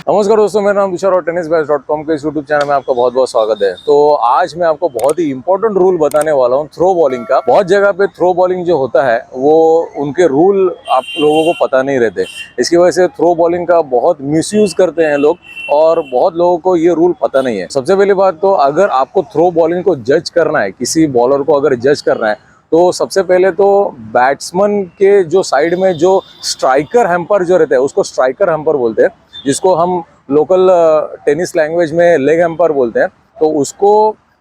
नमस्कार दोस्तों, मेरा नाम तुषार और tennisbase.com के इस यूट्यूब चैनल में आपका बहुत बहुत स्वागत है। तो आज मैं आपको बहुत ही इंपॉर्टेंट रूल बताने वाला हूँ थ्रो बॉलिंग का। बहुत जगह पे थ्रो बॉलिंग जो होता है वो उनके रूल आप लोगों को पता नहीं रहते। इसकी वजह से थ्रो बॉलिंग का बहुत मिसयूज करते हैं लोग और बहुत लोगों को ये रूल पता नहीं है। सबसे पहली बात तो अगर आपको थ्रो बॉलिंग को जज करना है, किसी बॉलर को अगर जज करना है तो सबसे पहले तो बैट्समैन के जो साइड में जो स्ट्राइकर हैम्पर जो रहता है उसको स्ट्राइकर हैम्पर बोलते हैं, जिसको हम लोकल टेनिस लैंग्वेज में लेग एम्पायर बोलते हैं। तो उसको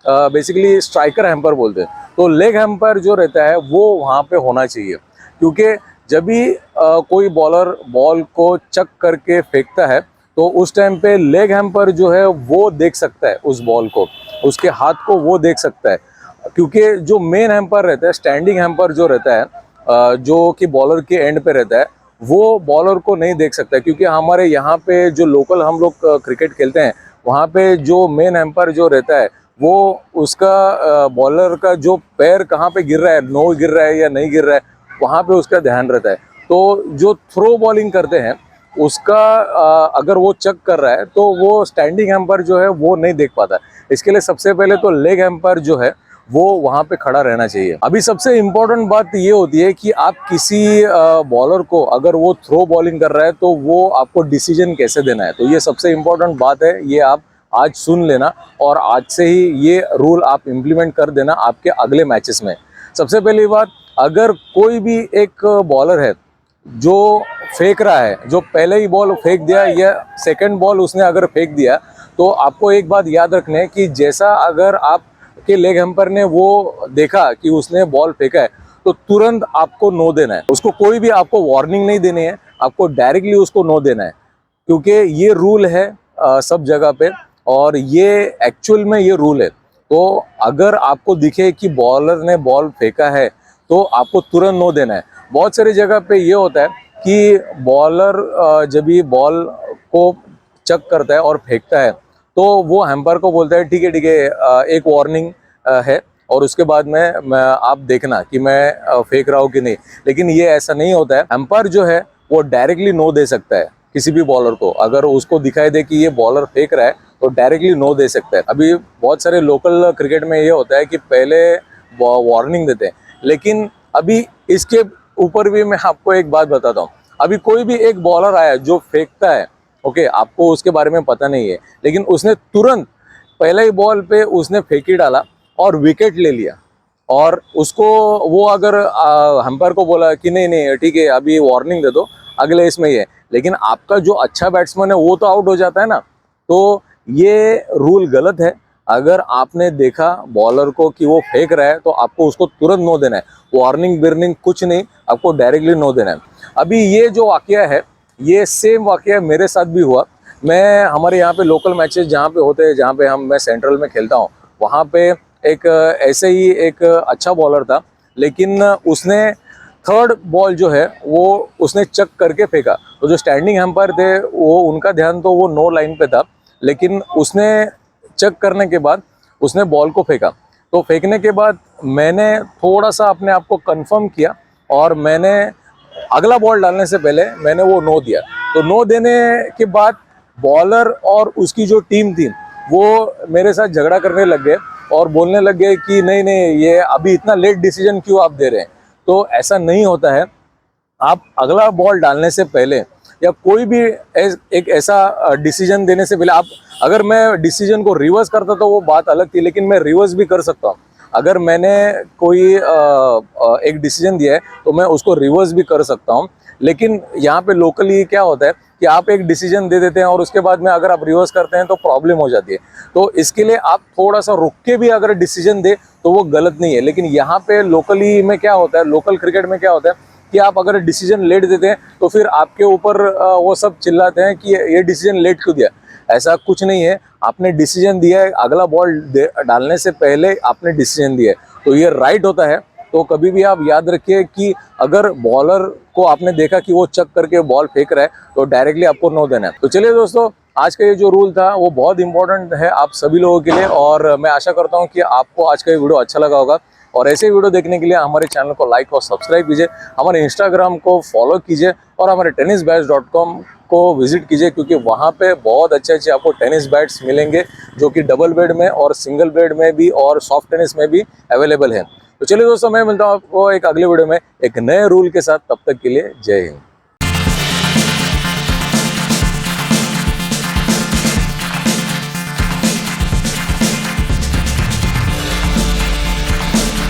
बेसिकली स्ट्राइकर हैम्पर बोलते हैं। तो लेग एम्पायर जो रहता है वो वहाँ पे होना चाहिए, क्योंकि जब भी कोई बॉलर बॉल को चक करके फेंकता है तो उस टाइम पे लेग हैम्पर जो है वो देख सकता है उस बॉल को, उसके हाथ को वो देख सकता है। क्योंकि जो मेन हैम्पर रहता है, स्टैंडिंग हैम्पर जो रहता है जो कि बॉलर के एंड पे रहता है, वो बॉलर को नहीं देख सकता। क्योंकि हमारे यहाँ पे जो लोकल हम लोग क्रिकेट खेलते हैं वहाँ पे जो मेन एम्पायर जो रहता है वो उसका बॉलर का जो पैर कहाँ पे गिर रहा है, नो गिर रहा है या नहीं गिर रहा है, वहाँ पे उसका ध्यान रहता है। तो जो थ्रो बॉलिंग करते हैं उसका अगर वो चेक कर रहा है तो वो स्टैंडिंग एम्पायर जो है वो नहीं देख पाता। इसके लिए सबसे पहले तो लेग एम्पायर जो है वो वहाँ पे खड़ा रहना चाहिए। अभी सबसे इम्पोर्टेंट बात ये होती है कि आप किसी बॉलर को अगर वो थ्रो बॉलिंग कर रहा है तो वो आपको डिसीजन कैसे देना है। तो ये सबसे इम्पोर्टेंट बात है, ये आप आज सुन लेना और आज से ही ये रूल आप इम्प्लीमेंट कर देना आपके अगले मैचेस में। सबसे पहली बात, अगर कोई भी एक बॉलर है जो फेंक रहा है, जो पहले ही बॉल फेंक दिया या सेकंड बॉल उसने अगर फेंक दिया, तो आपको एक बात याद रखना है कि जैसा अगर आप के लेग एम्पायर ने वो देखा कि उसने बॉल फेंका है तो तुरंत आपको नो देना है। उसको कोई भी आपको वार्निंग नहीं देनी है, आपको डायरेक्टली उसको नो देना है, क्योंकि ये रूल है सब जगह पे और ये एक्चुअल में ये रूल है। तो अगर आपको दिखे कि बॉलर ने बॉल फेंका है तो आपको तुरंत नो देना है। बहुत सारी जगह पे ये होता है कि बॉलर जब ये बॉल को चक करता है और फेंकता है तो वो हैम्पर को बोलता है ठीक है एक वार्निंग है और उसके बाद मैं आप देखना कि मैं फेंक रहा हूँ कि नहीं। लेकिन ये ऐसा नहीं होता है। हैम्पर जो है वो डायरेक्टली नो दे सकता है किसी भी बॉलर को। अगर उसको दिखाई दे कि ये बॉलर फेंक रहा है तो डायरेक्टली नो दे सकता है। अभी बहुत सारे लोकल क्रिकेट में ये होता है कि पहले वार्निंग देते हैं, लेकिन अभी इसके ऊपर भी मैं आपको एक बात बताता हूँ। अभी कोई भी एक बॉलर आया जो फेंकता है, ओके, आपको उसके बारे में पता नहीं है, लेकिन उसने तुरंत पहले ही बॉल पे उसने फेंक ही डाला और विकेट ले लिया। और उसको वो अगर अंपायर को बोला कि नहीं नहीं ठीक है अभी वार्निंग दे दो, अगले इसमें ही है, लेकिन आपका जो अच्छा बैट्समैन है वो तो आउट हो जाता है ना। तो ये रूल गलत है। अगर आपने देखा बॉलर को कि वो फेंक रहा है तो आपको उसको तुरंत नो देना है, वार्निंग बिर्निंग कुछ नहीं, आपको डायरेक्टली नो देना है। अभी ये जो वाकया है ये सेम वाकया मेरे साथ भी हुआ। मैं हमारे यहाँ पे लोकल मैचेस जहाँ पे होते हैं, जहाँ पे मैं सेंट्रल में खेलता हूँ, वहाँ पे एक ऐसे ही एक अच्छा बॉलर था, लेकिन उसने थर्ड बॉल जो है वो उसने चक करके फेंका। तो जो स्टैंडिंग एम्पायर थे वो उनका ध्यान तो वो नो लाइन पे था, लेकिन उसने चक करने के बाद उसने बॉल को फेंका। तो फेंकने के बाद मैंने थोड़ा सा अपने आप को कंफर्म किया और मैंने अगला बॉल डालने से पहले मैंने वो नो दिया। तो नो देने के बाद बॉलर और उसकी जो टीम थी वो मेरे साथ झगड़ा करने लग गए और बोलने लग गए कि नहीं नहीं ये अभी इतना लेट डिसीजन क्यों आप दे रहे हैं। तो ऐसा नहीं होता है। आप अगला बॉल डालने से पहले या कोई भी एक ऐसा डिसीजन देने से पहले आप, अगर मैं डिसीजन को रिवर्स करता तो वो बात अलग थी, लेकिन मैं रिवर्स भी कर सकता हूँ। अगर मैंने कोई एक डिसीजन दिया है तो मैं उसको रिवर्स भी कर सकता हूँ। लेकिन यहाँ पे लोकली क्या होता है कि आप एक डिसीजन दे देते हैं और उसके बाद में अगर आप रिवर्स करते हैं तो प्रॉब्लम हो जाती है। तो इसके लिए आप थोड़ा सा रुक के भी अगर डिसीजन दे तो वो गलत नहीं है। लेकिन यहाँ पे लोकली में क्या होता है, लोकल क्रिकेट में क्या होता है कि आप अगर डिसीजन लेट देते हैं तो फिर आपके ऊपर वो सब चिल्लाते हैं कि ये डिसीजन लेट क्यों दिया। ऐसा कुछ नहीं है, आपने डिसीजन दिया है, अगला बॉल डालने से पहले आपने डिसीजन दिया है तो ये राइट होता है। तो कभी भी आप याद रखिए कि अगर बॉलर को आपने देखा कि वो चक करके बॉल फेंक रहा है तो डायरेक्टली आपको नो देना है। तो चलिए दोस्तों, आज का ये जो रूल था वो बहुत इंपॉर्टेंट है आप सभी लोगों के लिए और मैं आशा करता हूँ कि आपको आज का ये वीडियो अच्छा लगा होगा। और ऐसे वीडियो देखने के लिए हमारे चैनल को लाइक और सब्सक्राइब कीजिए, हमारे इंस्टाग्राम को फॉलो कीजिए और हमारे tennisbase.com को विजिट कीजिए, क्योंकि वहाँ पे बहुत अच्छे आपको टेनिस बैट्स मिलेंगे जो कि डबल बेड में और सिंगल बेड में भी और सॉफ्ट टेनिस में भी अवेलेबल है। तो चलिए दोस्तों, मैं मिलता हूँ आपको एक अगले वीडियो में एक नए रूल के साथ। तब तक के लिए जय हिंद।